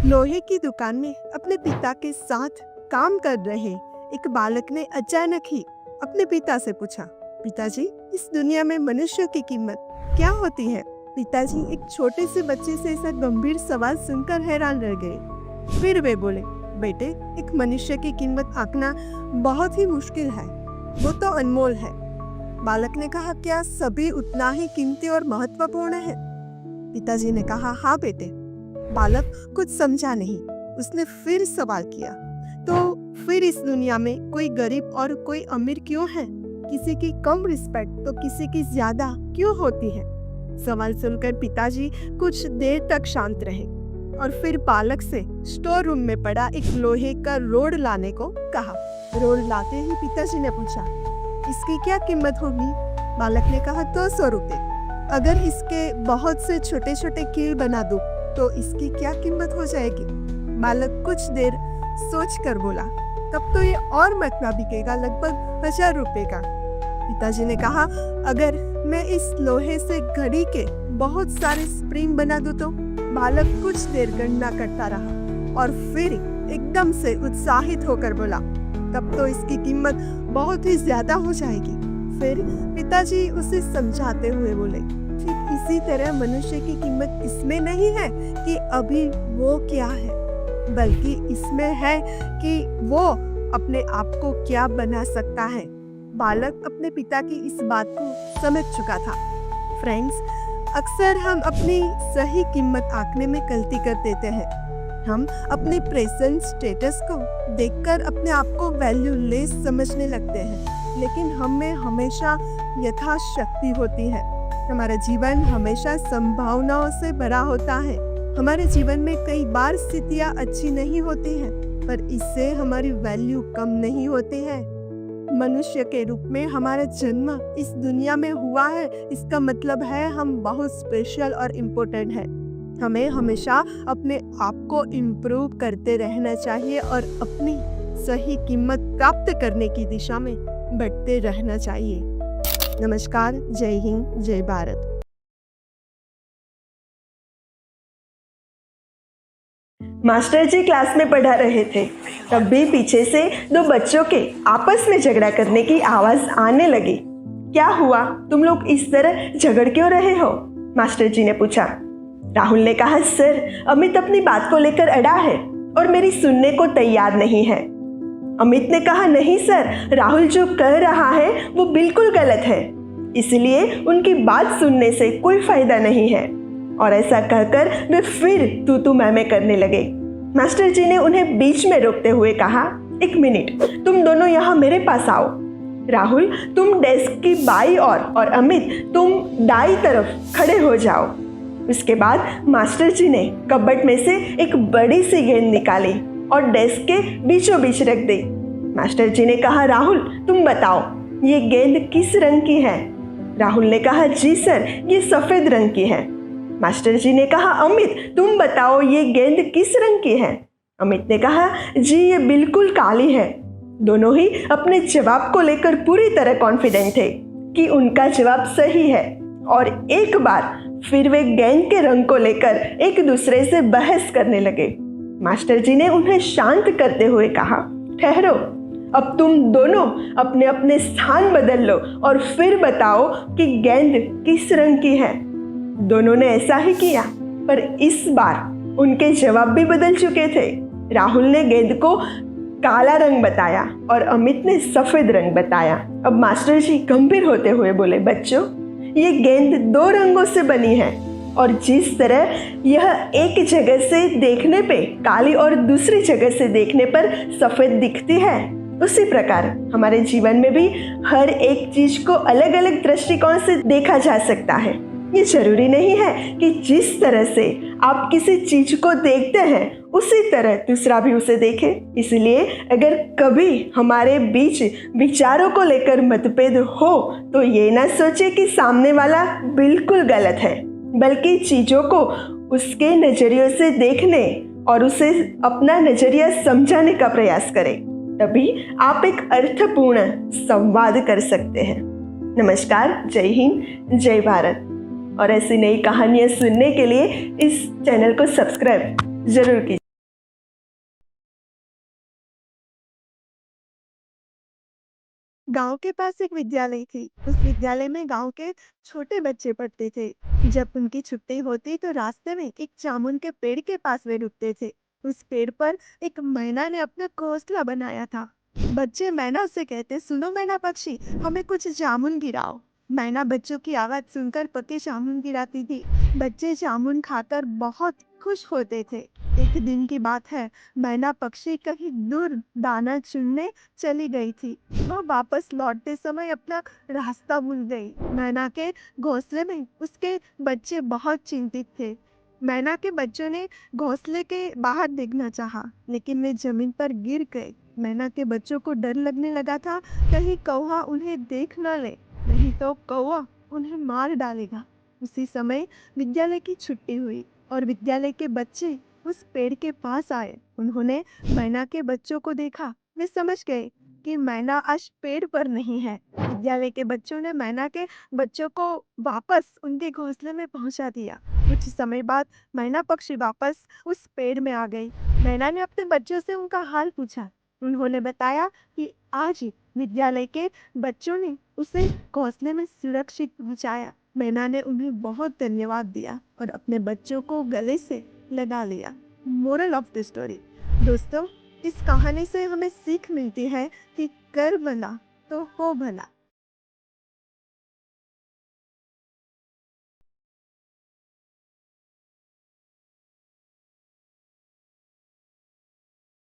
लोहे की दुकान में अपने पिता के साथ काम कर रहे एक बालक ने अचानक ही अपने पिता से पूछा, पिताजी, इस दुनिया में मनुष्य की कीमत क्या होती है? पिताजी एक छोटे से बच्चे से ऐसा गंभीर सवाल सुनकर हैरान रह गए। फिर वे बोले, बेटे, एक मनुष्य की कीमत आंकना बहुत ही मुश्किल है, वो तो अनमोल है। बालक ने कहा, क्या सभी उतना ही कीमती और महत्वपूर्ण है? पिताजी ने कहा, हाँ बेटे। बालक कुछ समझा नहीं। उसने फिर सवाल किया, तो फिर इस दुनिया में कोई गरीब और कोई अमीर क्यों है? किसी की कम रिस्पेक्ट तो किसी की ज्यादा क्यों होती है? सवाल सुनकर पिताजी कुछ देर तक शांत रहे और फिर बालक से स्टोर रूम में पड़ा एक लोहे का रोड लाने को कहा। रोड लाते ही पिताजी ने पूछा, इसकी क्या कीमत होगी? बालक ने कहा, 200 रुपए। अगर इसके बहुत से छोटे छोटे कील बना दूं तो इसकी क्या कीमत हो जाएगी? बालक कुछ देर सोच कर बोला, तब तो ये और महंगा बिकेगा, लगभग 1000 रुपए का। पिताजी ने कहा, अगर मैं इस लोहे से घड़ी के बहुत सारे स्प्रिंग बना दूं तो? बालक कुछ देर गणना करता रहा और फिर एकदम से उत्साहित होकर बोला, तब तो इसकी कीमत बहुत ही ज्यादा हो जाएगी। फिर पिताजी उसे समझाते हुए बोले, ठीक इसी तरह मनुष्य की कीमत इसमें नहीं है कि अभी वो क्या है, बल्कि इसमें है कि वो अपने आप को क्या बना सकता है। बालक अपने पिता की इस बात को समझ चुका था। फ्रेंड्स, अक्सर हम अपनी सही कीमत आंकने में गलती कर देते हैं। हम अपने प्रेजेंट स्टेटस को देखकर अपने आप को वैल्यूलेस समझने लगते हैं, लेकिन हम में हमेशा यथाशक्ति होती है। हमारा जीवन हमेशा संभावनाओं से भरा होता है। हमारे जीवन में कई बार स्थितियां अच्छी नहीं होती हैं, पर इससे हमारी वैल्यू कम नहीं होती है। मनुष्य के रूप में हमारा जन्म इस दुनिया में हुआ है, इसका मतलब है हम बहुत स्पेशल और इम्पोर्टेंट हैं। हमें हमेशा अपने आप को इम्प्रूव करते रहना चाहिए और अपनी सही कीमत प्राप्त करने की दिशा में बढ़ते रहना चाहिए। नमस्कार, जय हिंद, जय भारत। मास्टर जी क्लास में पढ़ा रहे थे, तब भी पीछे से दो बच्चों के आपस में झगड़ा करने की आवाज आने लगी। क्या हुआ, तुम लोग इस तरह झगड़ क्यों रहे हो? मास्टर जी ने पूछा। राहुल ने कहा, सर, अमित अपनी बात को लेकर अड़ा है और मेरी सुनने को तैयार नहीं है। अमित ने कहा, नहीं सर, राहुल जो कह रहा है वो बिल्कुल गलत है, इसलिए उनकी बात सुनने से कोई फायदा नहीं है। और ऐसा कहकर वे फिर तू मैं करने लगे। मास्टर जी ने उन्हें बीच में रोकते हुए कहा, एक मिनट, तुम दोनों यहाँ मेरे पास आओ। राहुल, तुम डेस्क की बाई और अमित, तुम दाई तरफ खड़े हो जाओ। उसके बाद मास्टर जी ने कबर्ड में से एक बड़ी सी गेंद निकाली और डेस्क के बीचों बीच रख दी। मास्टर जी ने कहा, राहुल, तुम बताओ, ये गेंद किस रंग की है? राहुल ने कहा, जी सर, ये सफेद रंग की है। मास्टर जी ने कहा, अमित, तुम बताओ, ये गेंद किस रंग की है? अमित ने कहा, जी ये बिल्कुल काली है। दोनों ही अपने जवाब को लेकर पूरी तरह कॉन्फिडेंट थे कि उनका जवाब सही है और एक बार फिर वे गेंद के रंग को लेकर एक दूसरे से बहस करने लगे। मास्टर जी ने उन्हें शांत करते हुए कहा, ठहरो, अब तुम दोनों अपने अपने स्थान बदल लो और फिर बताओ कि गेंद किस रंग की है। दोनों ने ऐसा ही किया, पर इस बार उनके जवाब भी बदल चुके थे। राहुल ने गेंद को काला रंग बताया और अमित ने सफेद रंग बताया। अब मास्टर जी गंभीर होते हुए बोले, बच्चों, ये गेंद 2 रंगों से बनी है और जिस तरह यह एक जगह से देखने पे काली और दूसरी जगह से देखने पर सफेद दिखती है, उसी प्रकार हमारे जीवन में भी हर एक चीज को अलग अलग दृष्टिकोण से देखा जा सकता है। ये जरूरी नहीं है कि जिस तरह से आप किसी चीज को देखते हैं उसी तरह दूसरा भी उसे देखे। इसलिए अगर कभी हमारे बीच विचारों को लेकर मतभेद हो तो ये ना सोचे कि सामने वाला बिल्कुल गलत है, बल्कि चीजों को उसके नजरियों से देखने और उसे अपना नजरिया समझाने का प्रयास करें। तभी आप एक अर्थपूर्ण संवाद कर सकते हैं। नमस्कार, जय हिंद, जय भारत। और ऐसी नई कहानियाँ सुनने के लिए इस चैनल को सब्सक्राइब जरूर कीजिए। गांव के पास एक विद्यालय थी। उस विद्यालय में गांव के छोटे बच्चे पढ़ते थे। जब उनकी छुट्टी होती तो रास्ते में एक जामुन के पेड़ के पास वे रुकते थे। उस पेड़ पर एक मैना ने अपना घोंसला बनाया था। बच्चे मैना से कहते, सुनो मैना पक्षी, हमें कुछ जामुन गिराओ। मैना बच्चों की आवाज सुनकर पके जामुन गिराती थी। बच्चे जामुन खाकर बहुत खुश होते थे। एक दिन की बात है, मैना पक्षी कहीं दूर दाना चुनने चली गई थी। वह वापस लौटते समय अपना रास्ता भूल गई। मैना के घोंसले में उसके बच्चे बहुत चिंतित थे। मैना के बच्चों ने घोंसले के बाहर देखना चाहा, लेकिन वे जमीन पर गिर गए। मैना के बच्चों को डर लगने लगा था, कहीं कौवा उन्हें देख न ले, नहीं तो कौवा उन्हें मार डालेगा। उसी समय विद्यालय की छुट्टी हुई और विद्यालय के बच्चे उस पेड़ के पास आए। उन्होंने मैना के बच्चों को देखा। वे समझ गए कि मैना आज पेड़ पर नहीं है। विद्यालय के बच्चों ने मैना के बच्चों को वापस उनके घोंसले में पहुंचा दिया। कुछ समय बाद मैना पक्षी वापस उस पेड़ में आ गई। मैना ने अपने बच्चों से उनका हाल पूछा। उन्होंने बताया कि आज ही विद्यालय के बच्चों ने उसे घोंसले में सुरक्षित पहुंचाया। मैना ने उन्हें बहुत धन्यवाद दिया और अपने बच्चों को गले से लगा लिया। मोरल ऑफ द स्टोरी, दोस्तों, इस कहानी से हमें सीख मिलती है कि कर भला तो हो भला।